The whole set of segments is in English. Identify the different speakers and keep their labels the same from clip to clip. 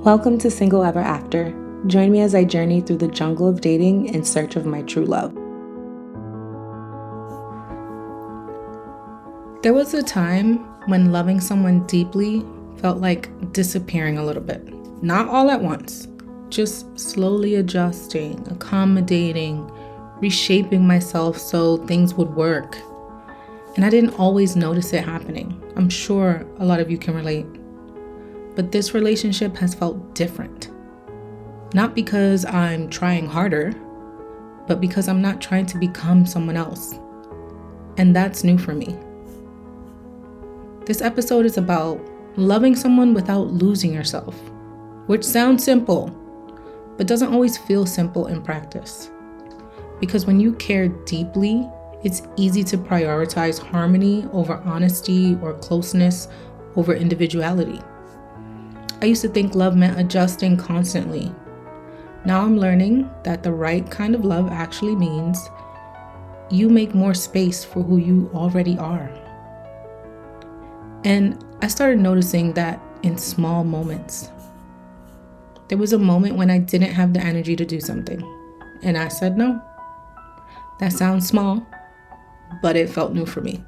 Speaker 1: Welcome to Single Ever After. Join me as I journey through the jungle of dating in search of my true love. There was a time when loving someone deeply felt like disappearing a little bit. Not all at once, just slowly adjusting, accommodating, reshaping myself so things would work. And I didn't always notice it happening. I'm sure a lot of you can relate. But this relationship has felt different. Not because I'm trying harder, but because I'm not trying to become someone else. And that's new for me. This episode is about loving someone without losing yourself, which sounds simple, but doesn't always feel simple in practice. Because when you care deeply, it's easy to prioritize harmony over honesty or closeness over individuality. I used to think love meant adjusting constantly. Now I'm learning that the right kind of love actually means you make more space for who you already are. And I started noticing that in small moments. There was a moment when I didn't have the energy to do something, and I said no. That sounds small, but it felt new for me.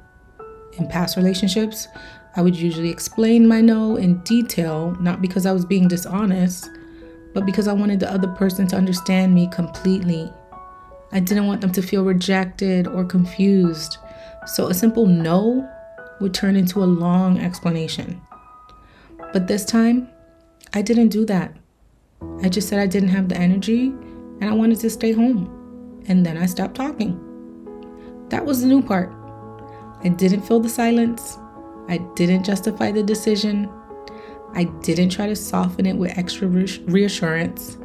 Speaker 1: In past relationships, I would usually explain my no in detail, not because I was being dishonest, but because I wanted the other person to understand me completely. I didn't want them to feel rejected or confused. So a simple no would turn into a long explanation. But this time, I didn't do that. I just said I didn't have the energy and I wanted to stay home. And then I stopped talking. That was the new part. I didn't feel the silence. I didn't justify the decision. I didn't try to soften it with extra reassurance.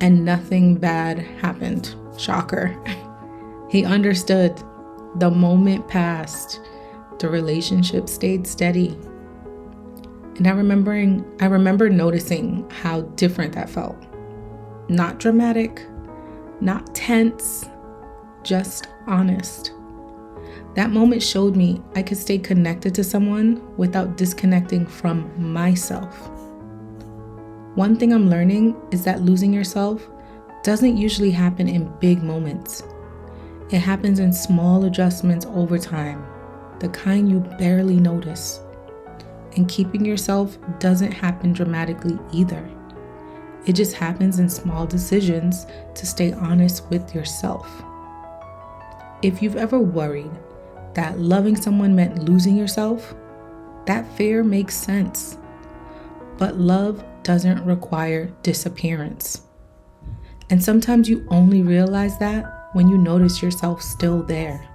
Speaker 1: And nothing bad happened. Shocker. He understood. The moment passed. The relationship stayed steady. And I remember noticing how different that felt. Not dramatic, not tense, just honest. That moment showed me I could stay connected to someone without disconnecting from myself. One thing I'm learning is that losing yourself doesn't usually happen in big moments. It happens in small adjustments over time, the kind you barely notice. And keeping yourself doesn't happen dramatically either. It just happens in small decisions to stay honest with yourself. If you've ever worried that loving someone meant losing yourself, that fear makes sense. But love doesn't require disappearance. And sometimes you only realize that when you notice yourself still there.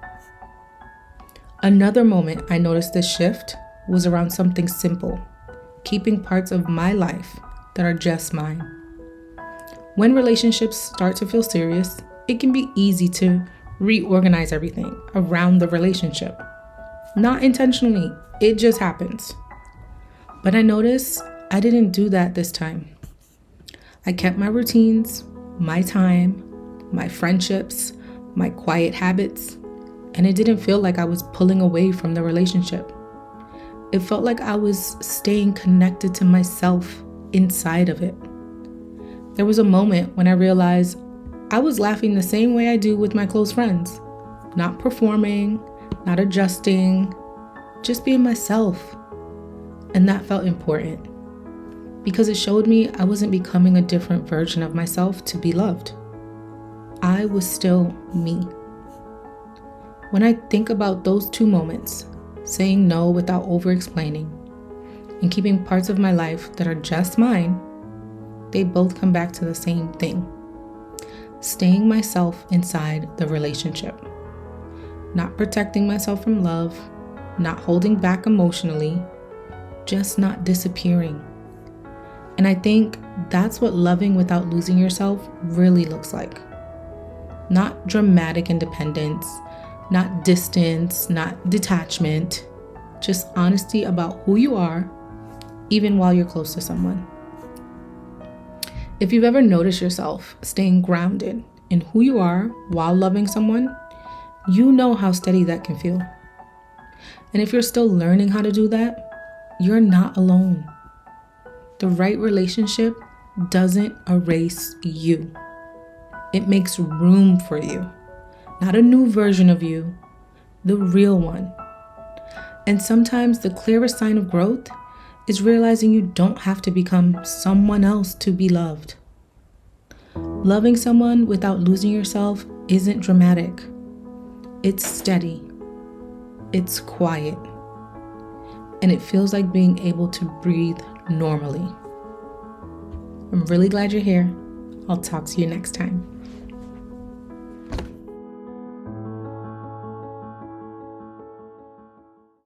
Speaker 1: Another moment I noticed this shift was around something simple, keeping parts of my life that are just mine. When relationships start to feel serious, it can be easy to reorganize everything around the relationship. Not intentionally, it just happens. But I noticed I didn't do that this time. I kept my routines, my time, my friendships, my quiet habits, and it didn't feel like I was pulling away from the relationship. It felt like I was staying connected to myself inside of it. There was a moment when I realized I was laughing the same way I do with my close friends. Not performing, not adjusting, just being myself. And that felt important because it showed me I wasn't becoming a different version of myself to be loved. I was still me. When I think about those two moments, saying no without overexplaining and keeping parts of my life that are just mine, they both come back to the same thing. Staying myself inside the relationship. Not protecting myself from love, not holding back emotionally, just not disappearing. And I think that's what loving without losing yourself really looks like. Not dramatic independence, not distance, not detachment, just honesty about who you are, even while you're close to someone. If you've ever noticed yourself staying grounded in who you are while loving someone, you know how steady that can feel. And if you're still learning how to do that, you're not alone. The right relationship doesn't erase you. It makes room for you. Not a new version of you, the real one. And sometimes the clearest sign of growth is realizing you don't have to become someone else to be loved. Loving someone without losing yourself isn't dramatic. It's steady. It's quiet. And it feels like being able to breathe normally. I'm really glad you're here. I'll talk to you next time.